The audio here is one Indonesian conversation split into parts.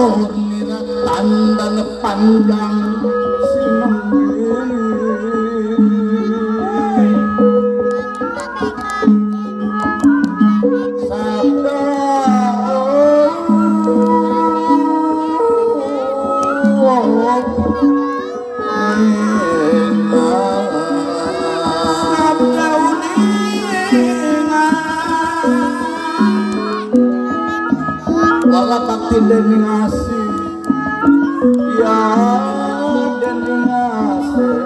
nira tanda panjang bakti deni ngasih ya deni ngasih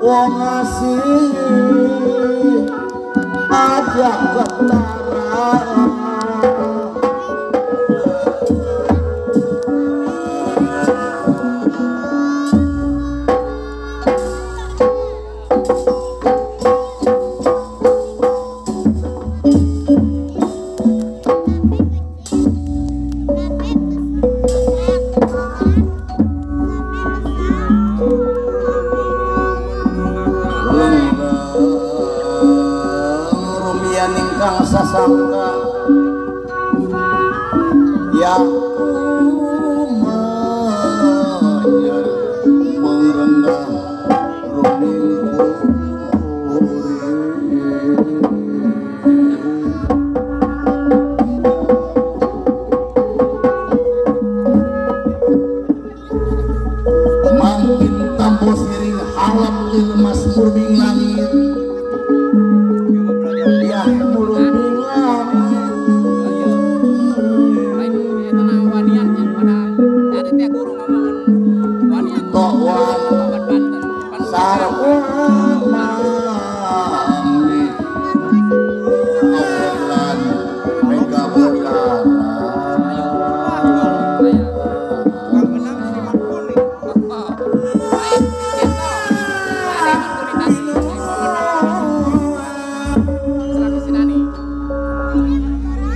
wong ngasih aja ketara sangka yang merendah runing makin tampo siring alam ilmas purbing langit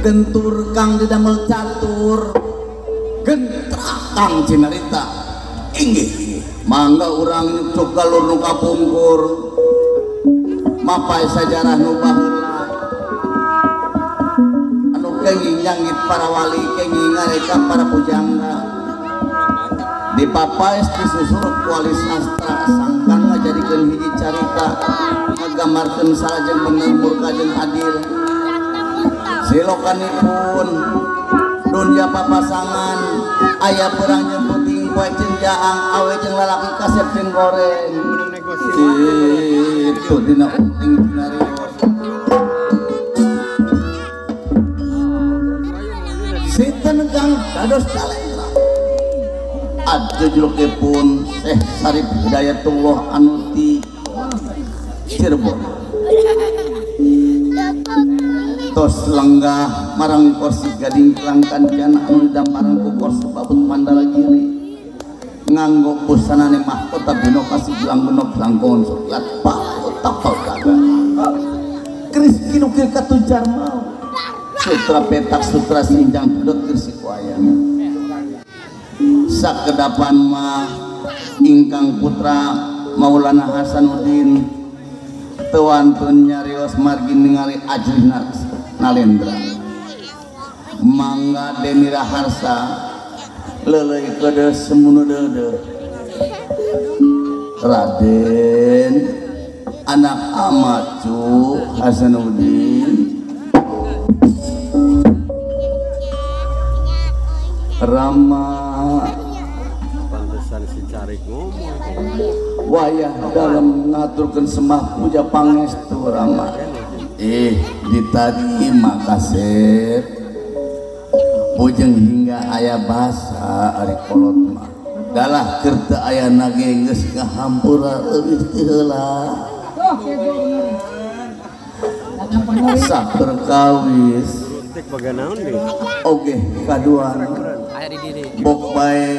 gentur kang didamel catur gentra kang cinarita inggih mangga urang nyucuk galur nu kapungkur mapai sajarah nu baheula anu kenging nyangit para wali kenging ngareka para pujangga dipapaes disusurut wali sastra sangkan ngajadikeun hiji carita ngagambarkeun salajeng bener murka jeung adil silokanipun dunia papasangan ayah perang jeung puting poe jeung jaang awe jeung lalaki kasep jeung goreng itu dina uting dinarios sinten kang dados calendra adja julukipun Syekh Sarip Hidayatullah anu ti Cirebon tos lenggah marang kursi gading kelangkan jana anu damparan ku kursi babut Mandala Giri nganggo busanane mahkota binokasi bilang benok langkon suklat pak tapal kaga keris kinukir katujar mau sutra petak sutra sinjang pedot kersi kuayang sakedapan mah ingkang putra Maulana Hasanuddin tewantun nyarios margi ningali ajrina Nalendra mangga Deni Raharsa lelei kede semunu dede Raden anak Amacu Hasanuddin Rama pantesan si Carik ngomong wayah dalam ngaturkeun semah puja pangestu Rama diterima kasep pujeng hingga ayah basa ari kolot mah dalah kerta ayah nage geus ngahampura leuwih ti heula saperkawis oge kaduan bok bae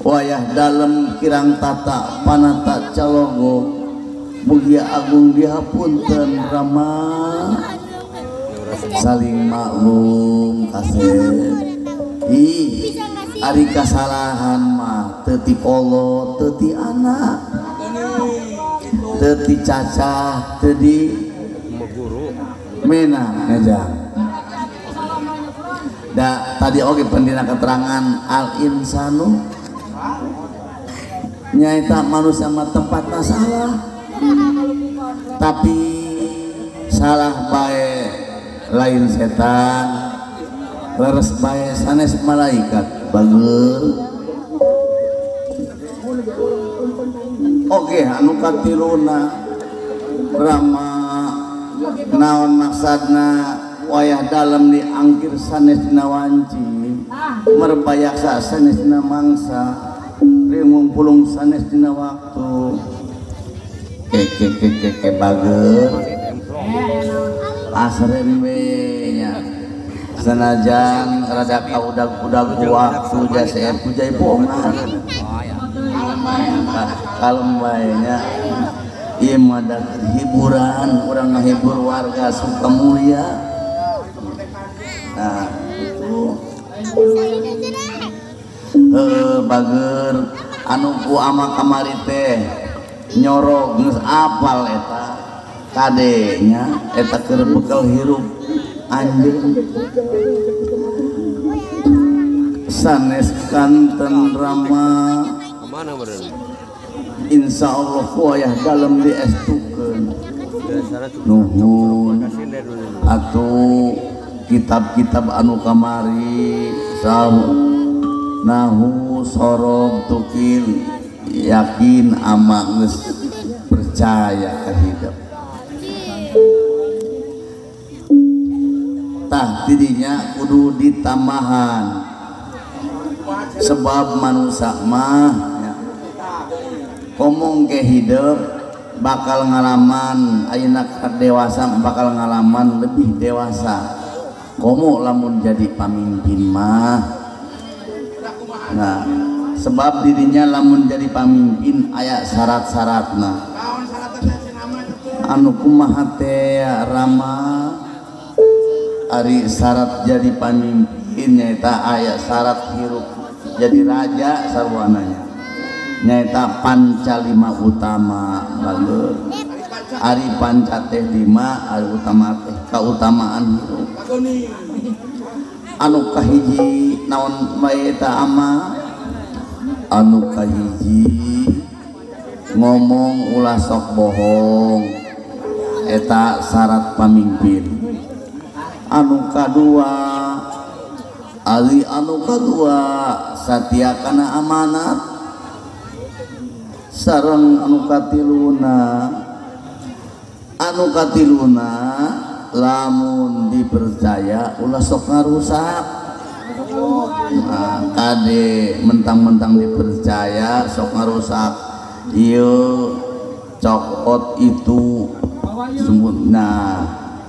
wayah dalem kirang tata panata calogo mugia agung dihapunten Rama saling maklum kasih ari kasalahan mah teu ti kolot teu ti anak teu cacah teu di mena ngajak da tadi oge pendina keterangan al insanu nyaita manusia mah tempatna salah tapi salah bae lain setan leres bae sanes malaikat bageur oke anu katiluna rama naon maksadna wayah dalam diangkir sanes dina wanci merbayaksa sanes dina mangsa ngumpulung sanes dina waktu ke bageur asren we nya sanajan rada kaudag-udag waktu jasa pujai bohongan kalem bae nya ieu mah hiburan urang ngahibur warga Sukamulia. Nah itu bageur anu ku ama kamari teh nyorog geus apal eta kadenya eta keur bekal hirup anjeun sanes kanten rama insya Allah wayah dalam diestukeun nuhun atuh kitab-kitab anu kamari nahu sorob tukil yakin ama geus percaya ka hidup tah tidinya kudu ditambahan sebab manusia mah ngomong ke hidup bakal ngalaman ayeuna dewasa bakal ngalaman lebih dewasa komo lamun jadi pamimpin mah nah sebab dirinya lamun jadi pamimpin aya syarat-syaratna anu kumaha teh rama ari syarat jadi pamimpin nyaeta aya syarat hirup jadi raja sarwananya nyaeta panca lima utama bageur ari panca teh lima ari utama teh kautamaan hirup anu kahiji naon bae eta ama anu kahiji ngomong ulah sok bohong eta syarat pamimpin anu kadua ali anu kadua satia kana amanat sareng anu katiluna lamun dipercaya ulah sok ngarusak nah, kade mentang-mentang dipercaya sok ngarusak ieu cokot itu nah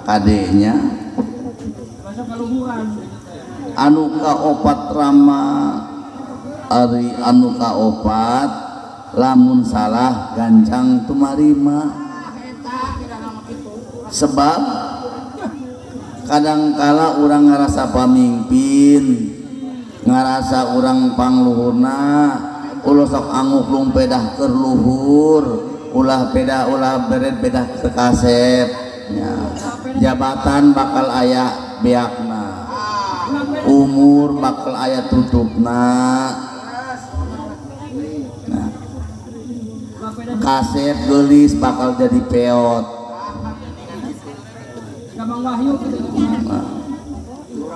kadenya anu kaopat rama ari anu kaopat lamun salah gancang tumarima sebab kadangkala orang ngerasa pamimpin ngerasa orang pangluhurna ulah sok anguh lung pedah keur luhur ulah beret pedah ke kasep ya. Jabatan bakal aya beakna umur bakal aya tutupna kasep gelis bakal jadi peot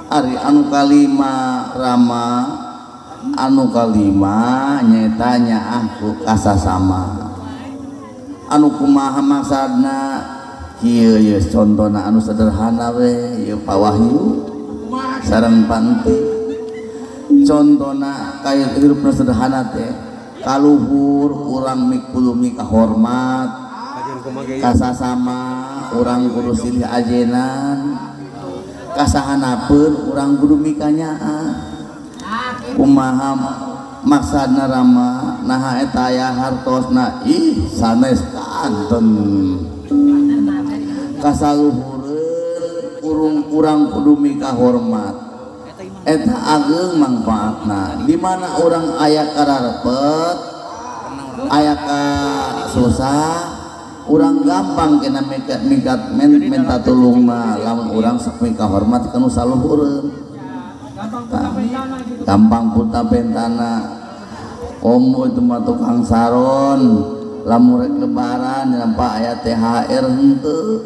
ari anu kalima rama anu kalima nyetanya aku kasasama anu kumaha maksudna kieu ye contona anu sederhana we ye Pak Wahyu sareng panti contona kaya hirupna sederhana teh kaluhur urang mikulu mika hormat kasasama urang kudu silih ajenan kasahanapeun urang kudu mikanyaan kumaha maksudna rama naha eta aya hartosna ih sanes kanten kasaluhureun urang kudu mika hormat eta ageng manfaatna di mana orang aya kararepet aya ka susah urang gampang kena minta tulung mah lamun urang sok mika hormat kanu saluhureun gampang puta bentana omo itu mah tukang saron lamun rek lebaran nampak aya THR henteu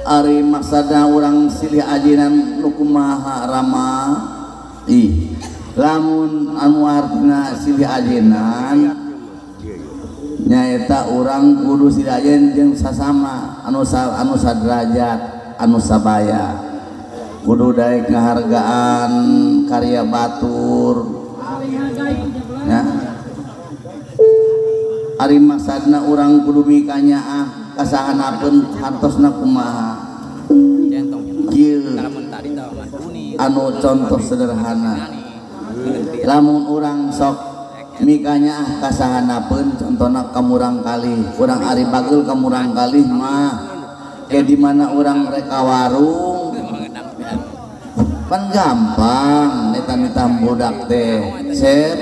ari maksudna urang silih ajinan nu kumaha rama lamun anu artina silih ajinan nyaeta urang kudu silih ajen jeung sasama anu saderajat anu sabaya kudu daek ngahargaan karya batur ya ari maksudna urang kudu mikanyaah kasahanapeun hartosna kumaha ieu anu contoh sederhana lamun urang sok mikanyaah kasahanapeun contona kamurang kalih urang ari bagel kamurang kalih mah ke di mana urang reka warung pan gampang neta-neta budak teh sep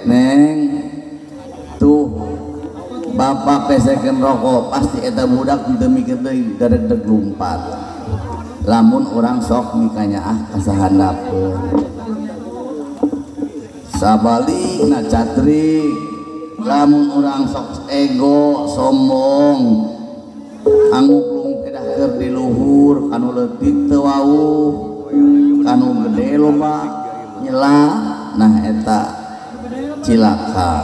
neng tuh bapak pesekeun rokok pasti eta budak teu mikir deui daredeg lumpat lamun urang sok mikanyaah kasahandapeun sabalikna catri lamun urang sok ego sombong angguklung kedah keur di luhur kanu leutik teu wauh kanu gede loba nyelah nah eta cilaka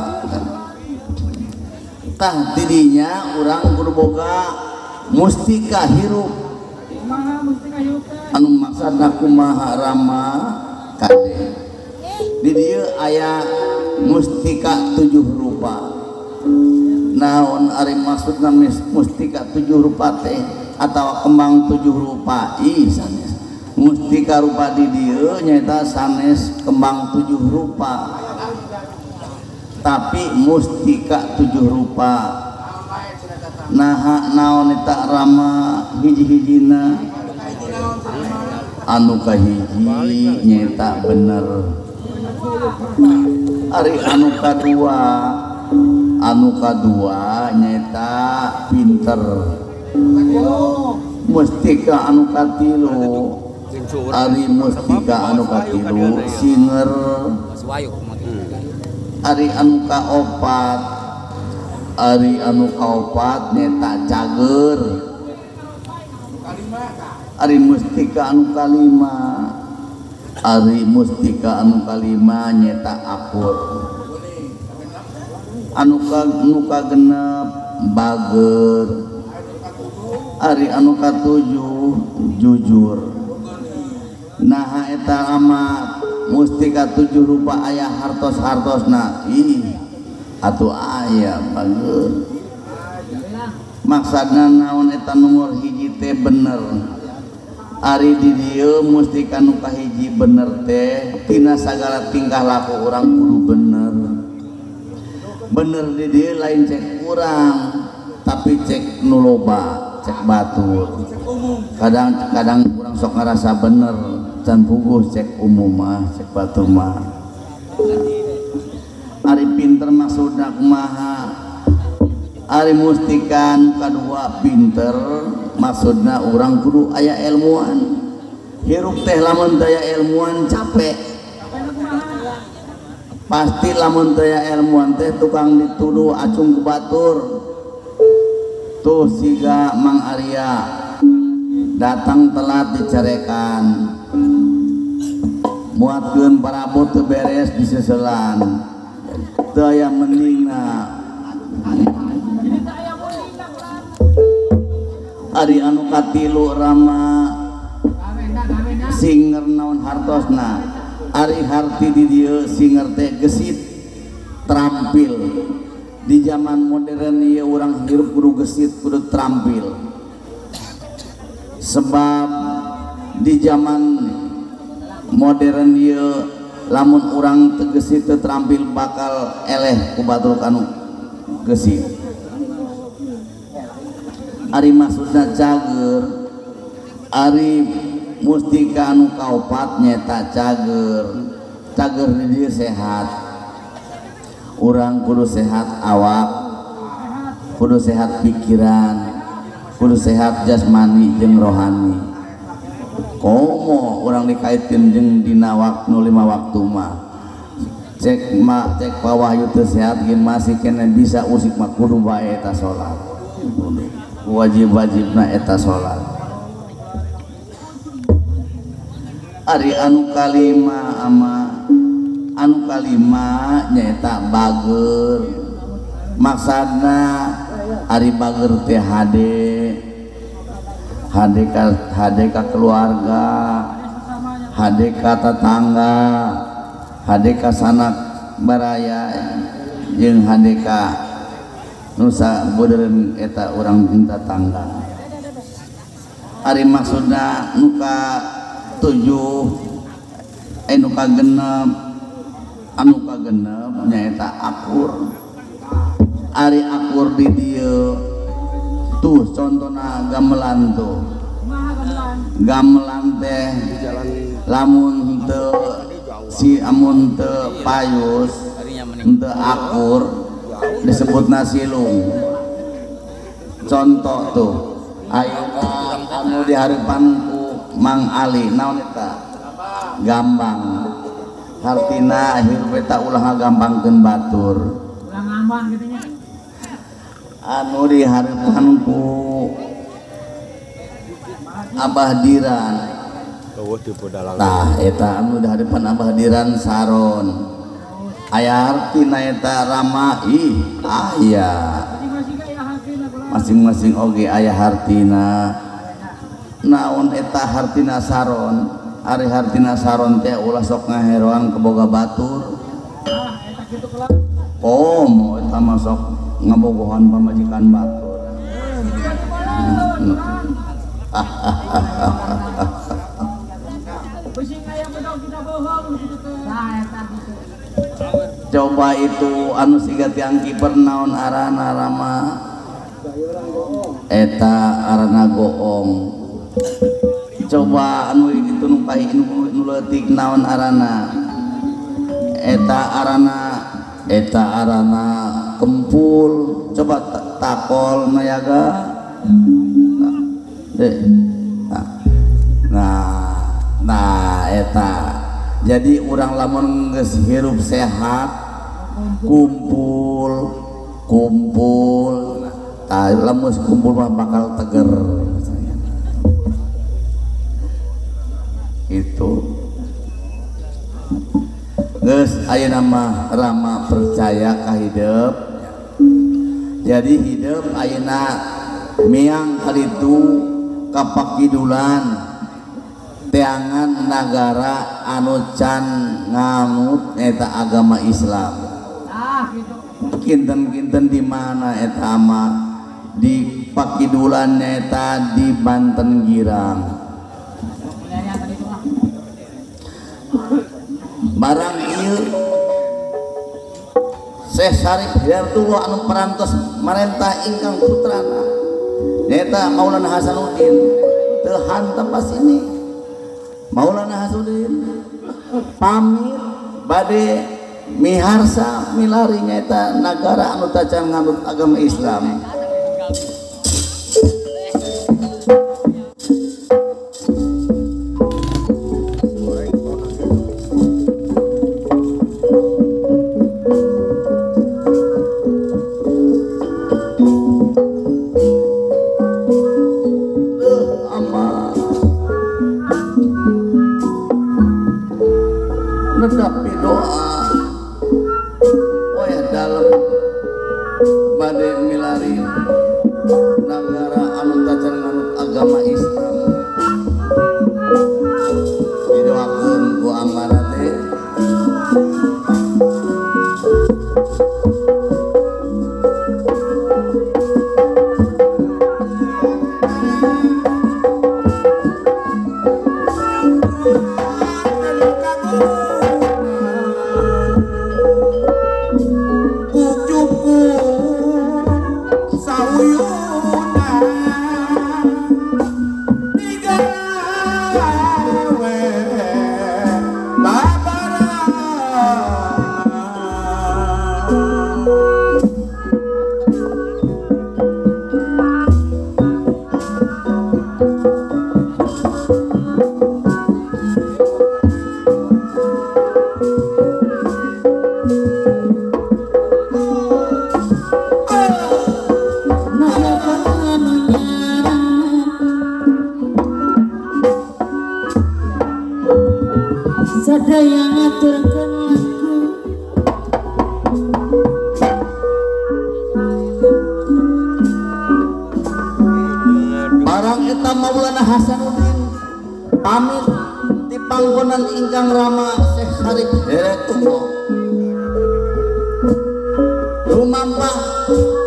tah tidinya urang kudu boga mustika hirup anu maksudna kumaha rama kade di dieu aya mustika 7 rupa naon ari maksudna mustika 7 rupa teh atawa kembang 7 rupa sanes mustika rupa di dieu nyaeta sanes kembang 7 rupa tapi mustika 7 rupa naha naon eta rama hiji-hijina anu kahiji nyaeta bener ari anu kadua nyaeta pinter mustika anu katilu ari mustika anu katilu singer ari anu kaopat neta cager ari mustika anu kalima nyeta akur anu kagenep bager ari anu katujuh jujur nah eta amat mustika 7 rupa ayah hartos-hartosna atuh aya bageun maksudna naon eta nomor hiji teh bener ari di dieu mustika nu kahiji bener teh tina sagala tingkah laku urang kudu bener di dieu lain cek urang tapi cek nu loba cek batur kadang urang sok ngarasa bener can puguh cek umum mah cek batur mah ari pinter maksudna kumaha ari mustika nu kadua pinter maksudna urang kudu aya ilmuan hirup teh lamun teu aya ilmuan capek pasti lamun teu aya ilmuan teh tukang dituduh acung ku batur tuh siga Mang Arya datang telat dicarekan muatkeun parabot teu beres diseselan teu aya mendingna ari anu katilu rama singer naon hartosna ari harti di dieu singer teh gesit terampil di zaman modern ieu urang hirup kudu gesit kudu terampil sebab di zaman modern ieu lamun urang teu gesit teu terampil bakal eleh ku batur kanu gesit ari maksudna cager ari mustika anu kaopat nyeta cager cager di dieu sehat. Urang kudu sehat awak, kudu sehat pikiran, kudu sehat jasmani jeung rohani. Komo urang dikaitkeun jeung dina waktu 5 waktu mah cek pawahyu teu sehat ge masih kena bisa usik mah kudu bae eta salat. Wajib-wajibna eta salat. Ari anu kalima anu kalima nyaeta bager. Maksudna ari bager teh hade ka keluarga, hade ka tetangga, hade ka sanak baraya jeung hade ka nusa bodeureun eta urang tetangga. Ari maksudna nu ka 7 nu ka 6 anu ka 6 nyaeta akur. Ari akur di dieu tuh contohna gamelan tuh. Gamelan teh lamun teu amun teu payus teu akur disebutna silung. Contoh tuh ayeuna anu di hareupan ku Mang Ali naon eta gambang hartina hirup eta ulah ngagampangkeun batur. Ulah ngambang kitu nya. Anu di hareupan ku Abah Diran. Tah eta anu di hareupan Abah Diran saron. Aya artina eta Rama aya. Masing-masing oge aya hartina. Naon eta hartina saron? Ari hartina saron teh ulah sok ngaheroan keboga batur. Mo eta mah sok ngabogohan pamajikan batur. Coba itu anu siga tiang kiper naon arana Rama? Eta arana goong. Coba anu itu nu leutik naon arana? Eta arana kempul. Coba takol nayaga. Nah eta jadi urang lamun geus hirup sehat kumpul lamun kumpul mah bakal teger itu geus ayeuna mah Rama percaya ka hidup. Jadi hidup ayeuna miang kaditu kapakidulan teangan nagara anu can nganut eta agama Islam. Kinten-kinten di mana eta mah di Pakidulan eta di Banten Girang. Barang ieu Syekh Syarif Hidayatullah anu parantos marentah ingkang putrana nyaeta Maulana Hasanuddin teu hantam pas ini. Maulana Hasanuddin pamit bade miharsa milari nyaeta nagara anu tacan nganut agama Islam. Nedapi doa dalam bade milari negara anu tacan nganut agama Islam didoakeun ku amanah teh. Bye. sadaya ngaturkeun lagu barang eta Maulana Hasanuddin pamit di panggonan ingkang rama Syekh Harif Hidayatullah rumampah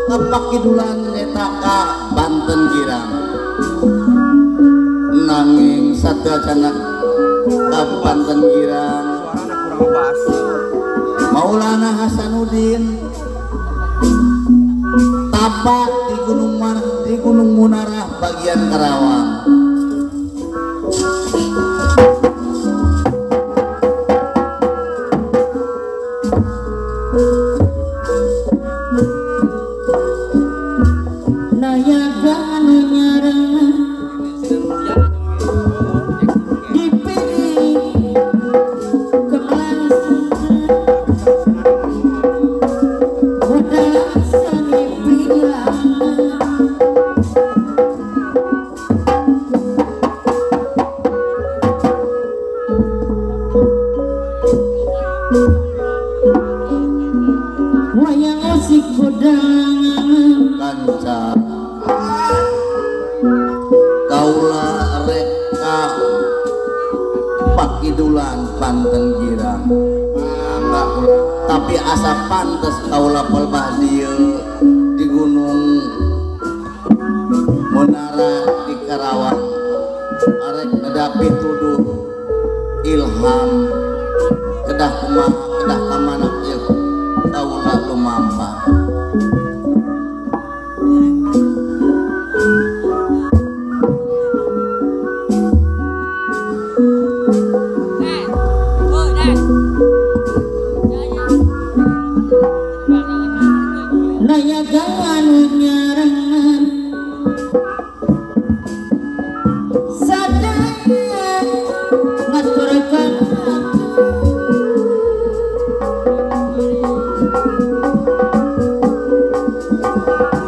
ka Pakidulan eta ka Banten Girang nanging sadrajana ka Banten Girang Maulana Hasanuddin tapak di Gunung Munarah bagian Karawang. nayaga anu nyareng dipilih kemana udah seni bilang wayang musik kudang Kanca kaula reka Pakidulan Banten Girang tapi asa pantes kaula pelbah dieu di Gunung Munara di Karawang arek nedapi tuduh ilham kedah kumaha kedah kamana ieu kaula lumampah. nayaga anu nyareng sadaya ngaturkeun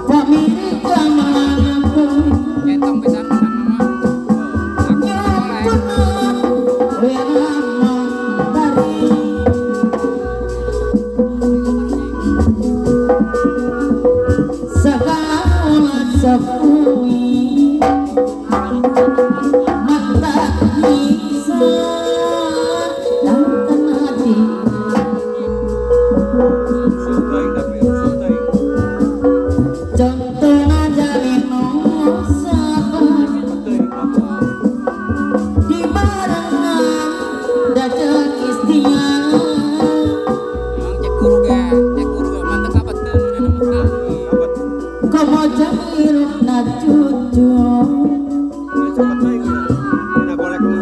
pamiri gamanapun Entong pisan menang mah. Aku oleh. Sultai tapi sultai Contohna jalin sabar di barengan dadak istimewa emang cek guru ge mantep apa tuh nu nama komo jahirut na cucu ya cepet lagi kita golek mah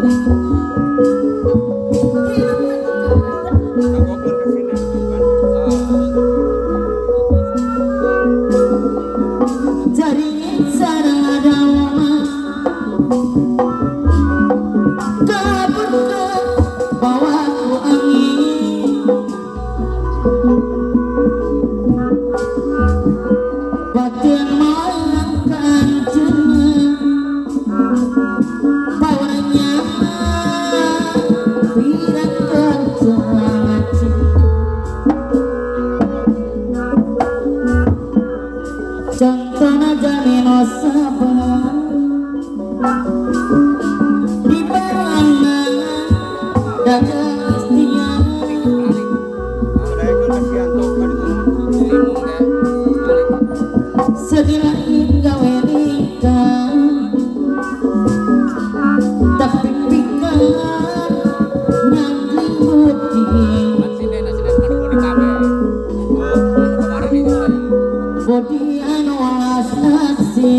kagokun ke sini kan jaringin sareng adama kabut bawa ku angin batin malang kancana bawanya pirang kerja contohna jalino sabar di barengan dadak istimewa ada yang kasihan tuh kan limung ge sedirahin gawe nikah tapi pikir nyangkling budi sinen anu di kabe anu kemarin itu saya budi anu alas nasi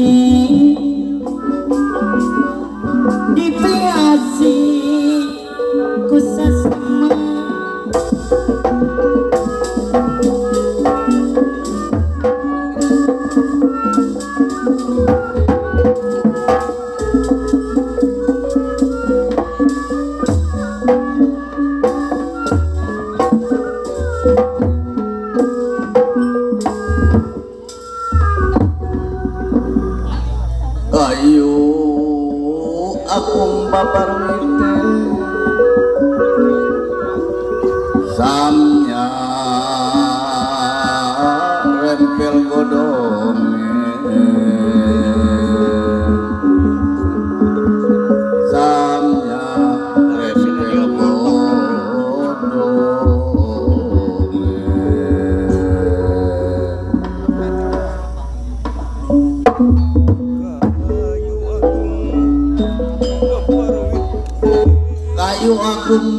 dipiasi ku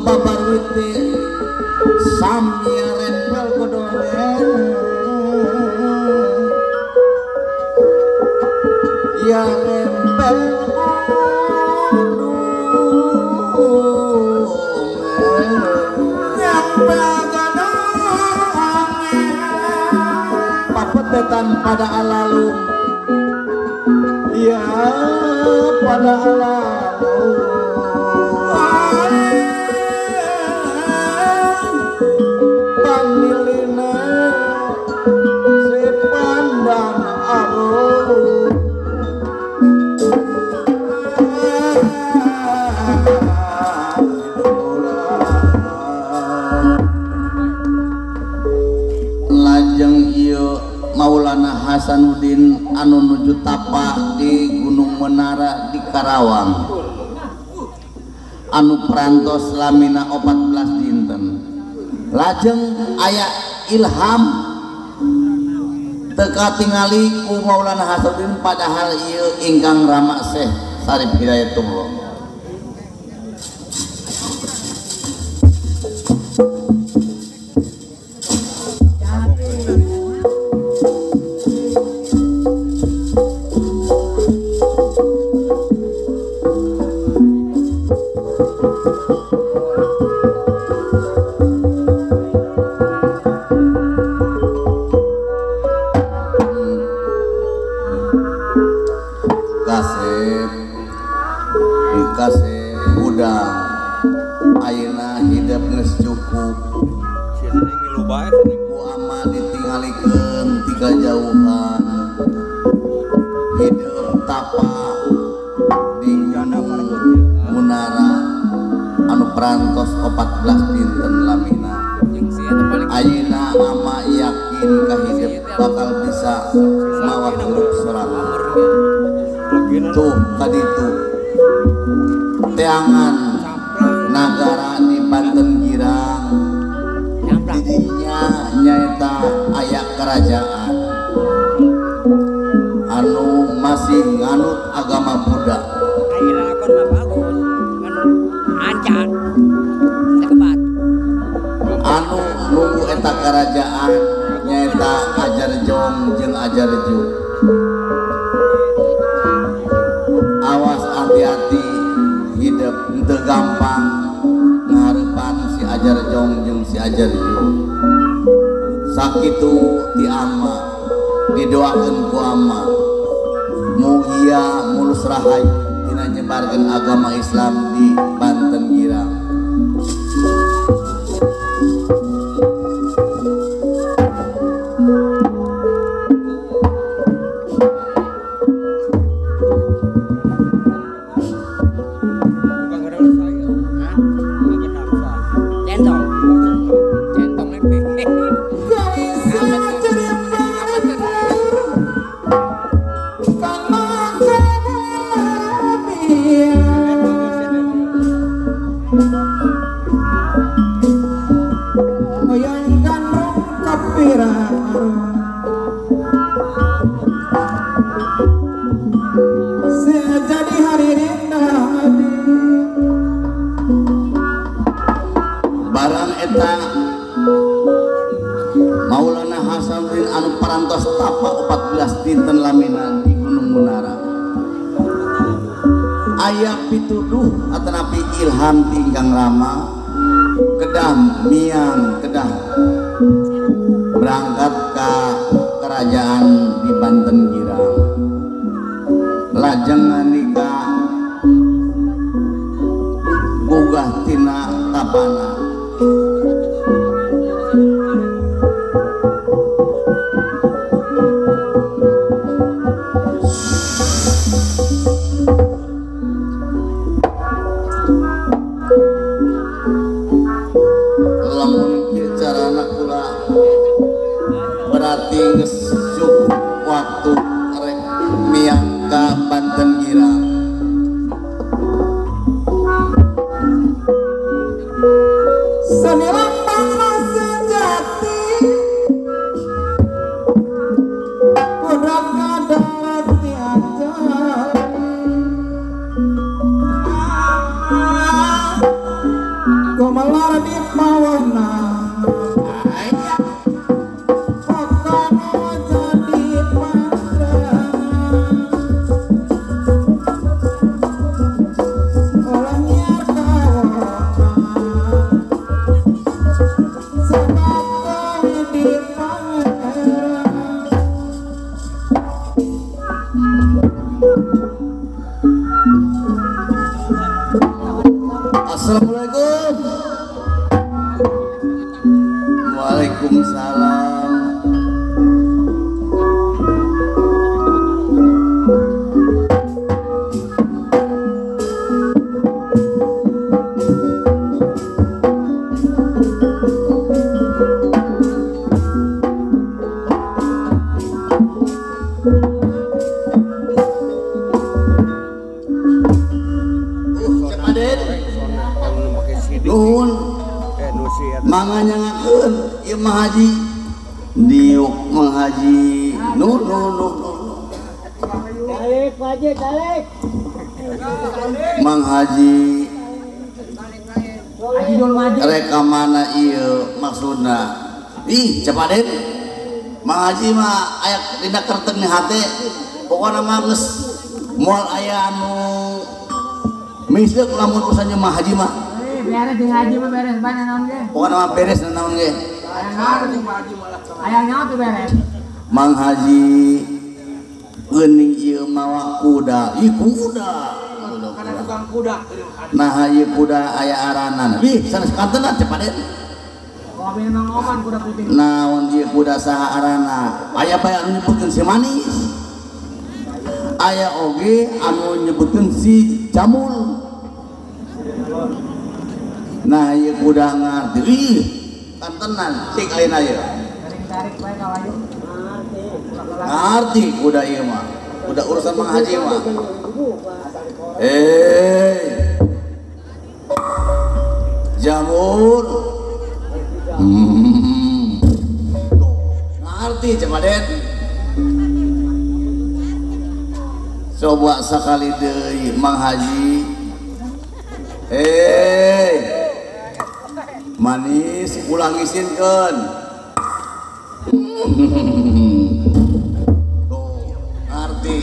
babarwite samya rempel godole ya rempel papetetan pada alalum ya pada alalum panilina sepandan arum lajeng ieu Maulana Hasanuddin anu nuju tapa di Gunung Menara di Karawang anu perantos lamina 14 dinten lajeng aya ilham teka tingali ku Maulana Hasanuddin padahal ieu ingkang rama Syekh Sarif Hidayatullah kasih udang ayeuna hidup geus cukup ku ama ditinggalikeun ti kajauhan hidup tapa di Munara anu perantos 14 dinten lamina ayeuna ama yakin ka hidup bakal bisa mawa hidup sorangan tuh kaditu teangan nagara di Banten Girang didinya nyaeta aya kerajaan anu masih nganut agama Buddha anu nunggu eta kerajaan nyaeta Ajarjong jeung Ajarju awas hati-hati hidup teu gampang ngaharepan si Ajarjong jeung si Ajarju sakitu ti ama didoakeun ku ama mugia mulus rahayu dina nyebarkeun agama Islam di Banten Girang barang eta Maulana Hasanuddin anu parantos tapa 14 dinten lamina di Gunung Munara aya pituduh atanapi ilham tingkang rama kedah miang kedah berangkat ke kerajaan di Banten Girang lajeng nikah gugah tina tapana lamun kieu carana kula berarti geus cukup waktu rek miang ka Banten Girang Gumelar di pawana Pokoknya jadi panggilan Orangnya kawanan Sebab kami di pangeran Assalamualaikum. Waalaikumsalam. Nuhun manganya ngakeun ieu mah haji diuk mah haji nuh Balik, wajib balik. mang haji Haji dul maju. reka mana ieu maksudna ih cepaden mang haji mah aya dina kerteng ni hate pokona mah geus moal aya anu misleuk lamun urusannya mah haji mah Beres di haji mah beres banyak naon ge. pokona mah beres naon ge Aya naon tuh beres. mang haji geuning ieu mawa kuda ih kuda nah ieu kuda aya aranan ih sanes kantenan cepaden Oh, memang oman kuda putih. naon ieu kuda saha arana aya bae anu nyebutkeun si manis aya oge anu nyebutkeun si jamul nah ieu kuda ngarti ih kantenan cik ayeuna ieu Tarik bae kawayu. ngarti kuda ieu mah kuda urusan mang haji mah jamur tuh ngarti cepaden coba sakali deui mang haji manis ulang isinkeun tuh ngarti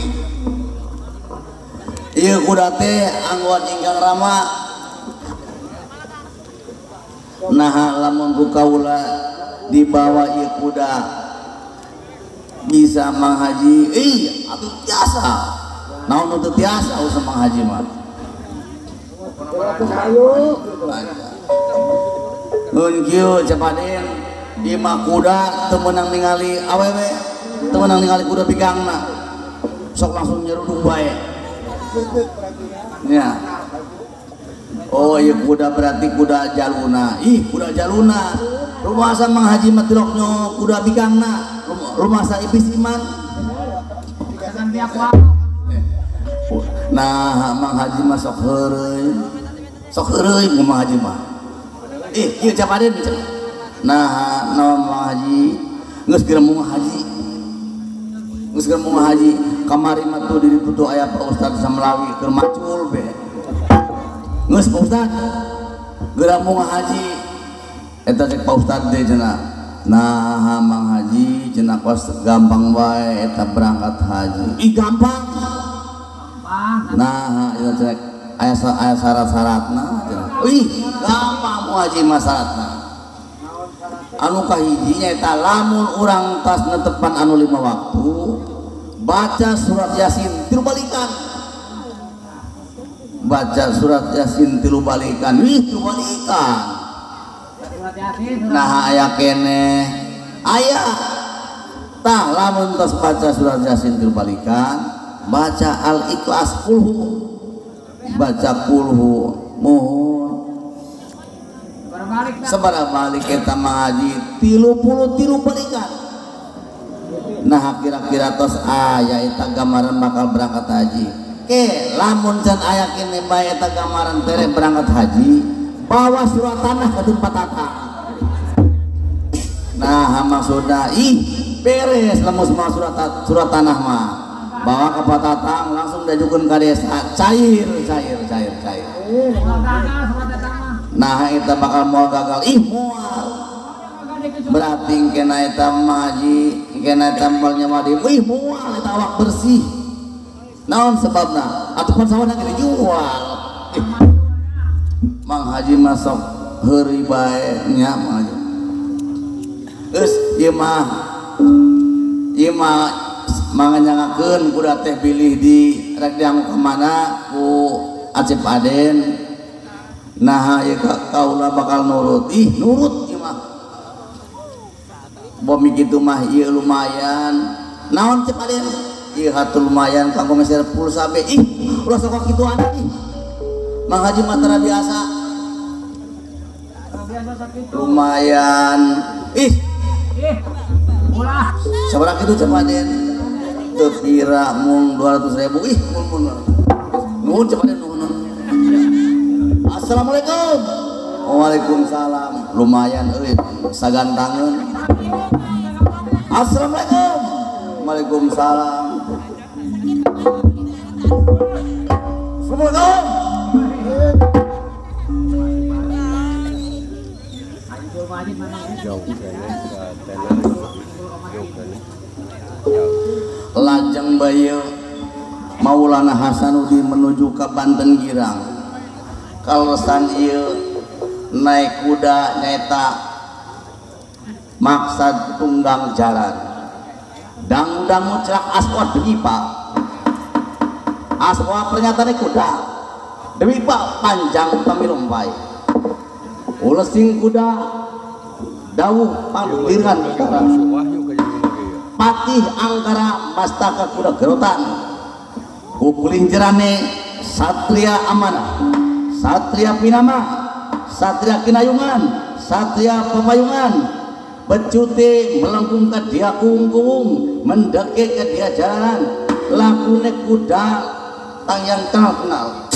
ieu kuda teh anggot ingkang rama nah lamun ku kaula dibawa ieu kuda bisa mang haji atuh biasa naon nu teu biasa usah mang haji mah nun kieu cepaden ieu mah kuda teu meunang ningali awewe teu meunang ningali kuda bigangna sok langsung nyeruduk bae ya oh iya kuda berarti kuda jaluna kuda jaluna rumah sa mang haji mah tiloknya kuda bigangna rumah sa ibis iman nah mang haji mah sok heureuy mang haji mah kieu capaden nah naon mang haji geus geremung haji kamari mah tuh di ditu aya Pak Ustad Samlawi keur macul be geus Pak Ustad geremung haji eta cek Pak Ustad teh cenah nah mang haji cenah kos gampang wae eta berangkat haji gampang nah itu cek aya syarat-syaratna gampang mau haji mah syaratna anu kahijinya eta lamun urang tas netepan anu 5 waktu baca surat Yasin 3 balikan nah aya keneh aya tah lamun tos baca surat Yasin 3 balikan baca al-ikhlas baca kulhu mohon sabaraha balik eta mah haji 33 balikan nah kira-kira tos aya eta gambaran bakal berangkat haji lamun can aya kene bae eta gambaran tere berangkat haji bawa surat tanah ke tempat tatang nah maksudna beres lamun semua surat tanah mah bawa ke patatang langsung diajukeun ka desa cair nah eta bakal moal gagal moal berarti kena eta maji kena eta moalnya mah moal eta awak bersih naon sebabna atuh sawana geus dijual Mang Haji masuk heuri bae nya Mang Haji geus ieu mah manganyangakeun kuda teh pilih di rek dianggo ka mana ku Acep Aden nah ieu kaula bakal nurut nurut ieu mah bomi kitu mah ieu lumayan naon Cep Aden ieu hatur lumayan kanggo meser pulsa be ulah sok kituan Mang Haji mah tara biasa lumayan ulah sabaraha kitu Cep Aden teu kira mung 200.000 mun nuhun Cep Aden nuhun Assalamualaikum Waalaikumsalam lumayan euy sagantangeun Assalamualaikum Waalaikumsalam Assalamualaikum lajeng bayu Maulana Hasanuddin menuju ke Banten Girang kalesan ieu naik kuda nyata maksad tunggang jalan dang-dang mucrak aswad deui Pak aswad ternyata naik kuda deui Pak panjang pamilum bae ulesing kuda dawuh panggiran patih angkara mastaka kuda gerotan kukulinjerane satria amanah satria pinama satria kinayungan satria pemayungan becute melengkung ke dia kungkung mendeke ke dia jalan lakune kuda tang yang kenal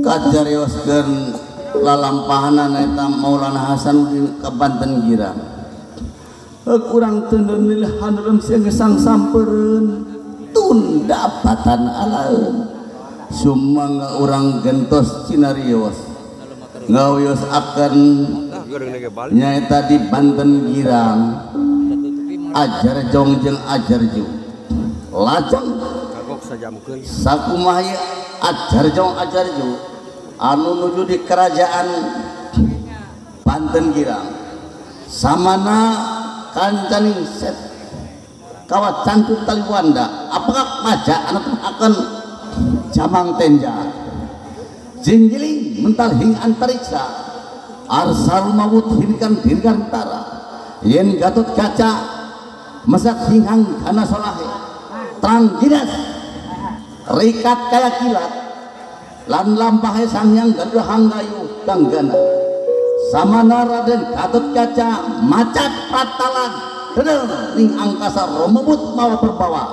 kajarioskeun lalampahanan eta Maulana Hasanuddin ka Banten Girang kurang teundeun lilih haneulem sia gesang sampeureun tunda patan alaeun sumangga urang gentos cinarios ngawios akan nyaeta di Banten Girang ajar jong jeung ajar ju lajeng sakumaha ajarjo anu nuju di kerajaan Banten Girang samana kancaning set kawat cantut taliwanda apakah maja anu akan jamang tenja jinggiling mental hing antariksa arsal mawut hirkan dirgantara yen Gatot Kaca mesak hinghang kana solahe terang ginas rikat kaya kilat lan lampahe sangyang gaduh hanggayu tanggana samana Raden Gatot Kaca macat patalan dedel ning angkasa romebut mawa perbawa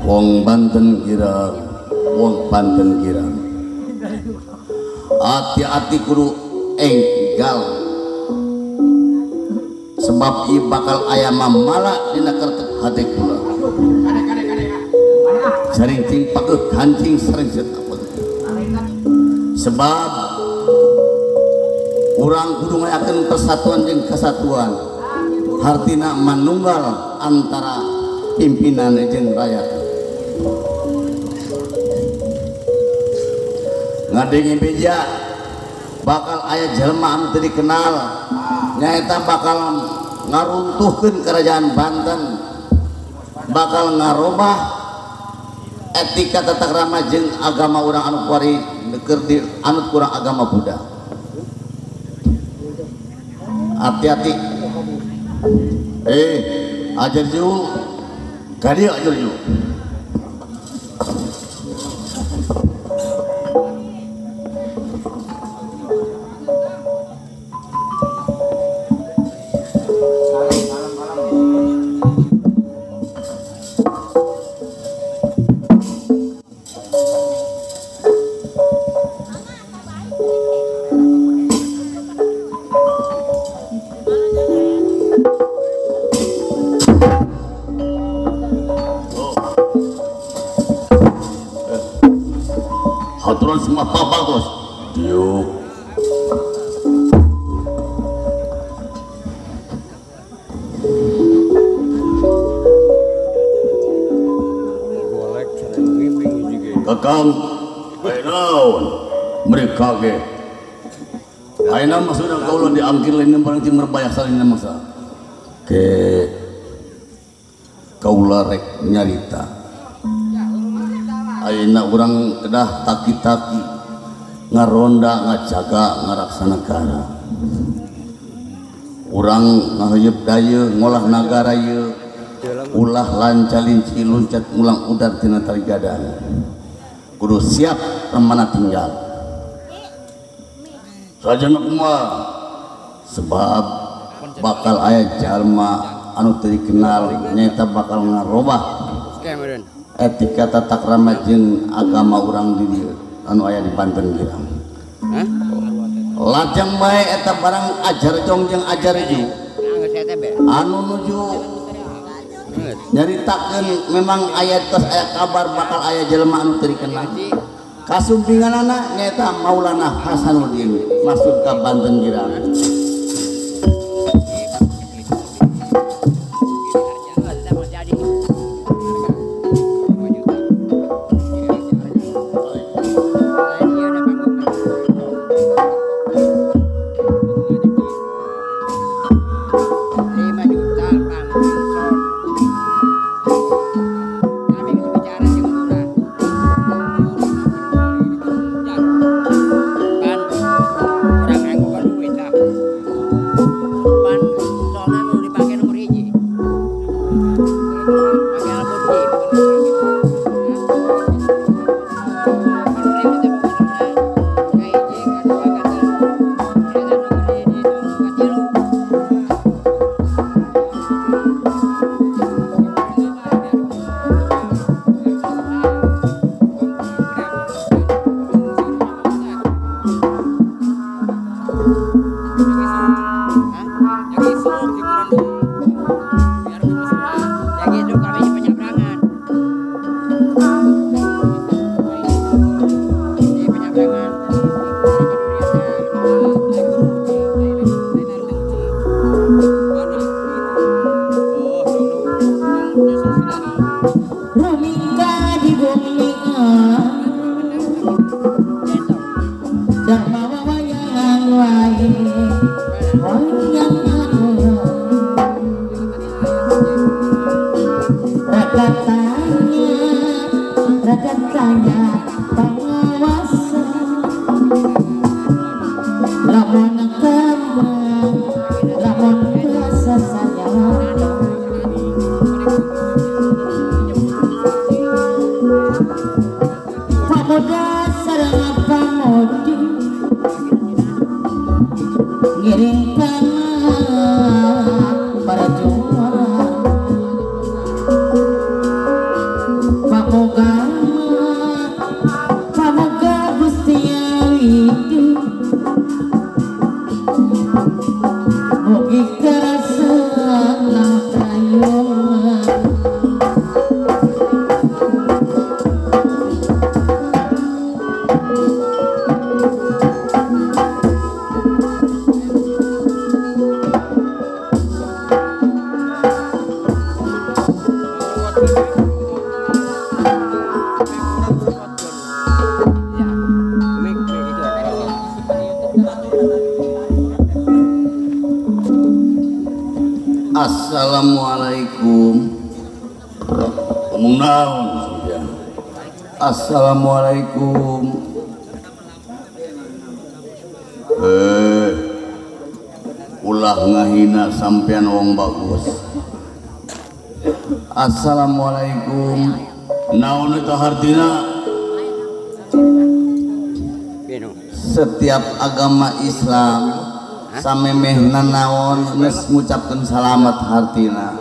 wong Banten Girang, wong Banten Girang. Hati-hati kudu enggal, sebab i bakal ayam mamala dina kertek hati kula. Sering ting pakai kancing sering apa? Sebab orang kudu ngayakeun persatuan jeung kesatuan. Hartina manunggal antara pimpinan jeung rakyat. Ngadengi beja bakal aya jelema anu teu dikenal nyaeta bakal ngaruntuhkeun kerajaan Banten, bakal ngarobah etika tata krama jeung agama urang anu kuari keur dianut kurang agama Buddha. Hati-hati. Ajar ju kadi ajar ju. Haturan semua bagus. Diuk. Kakang, naon mereka ge. Ayeuna mah sudah kaula diangkir lain barang timur bayak salina masa. Ke kaula rek nyarita. Ayeuna urang kedah taki-taki ngaronda ngajaga ngaraksana negara. urang ngaheuyeub daya ngolah nagara ieu ulah lancalin ciluncat ulang udar tina tarigadan kudu siap remana tinggal sajana kumaha sebab bakal aya jalma anu teu dikenal nyaeta bakal ngarobah etika tata krama jeung agama urang di dieu anu aya di Banten girang. Lajang bae eta barang ajar jong jeung ajar ju anu nuju nyaritakeun memang aya tos aya kabar bakal aya jelema anu teu dikenal kasumpinganana nyaeta Maulana Hasanuddin masuk ka Banten girang. Assalamualaikum. Ngomong naon sudah. Assalamualaikum. Ulah ngahina sampean wong bagus. Assalamualaikum. Naon eta hartina? Setiap agama Islam samemehna naon geus ngucapkeun salamet hartina.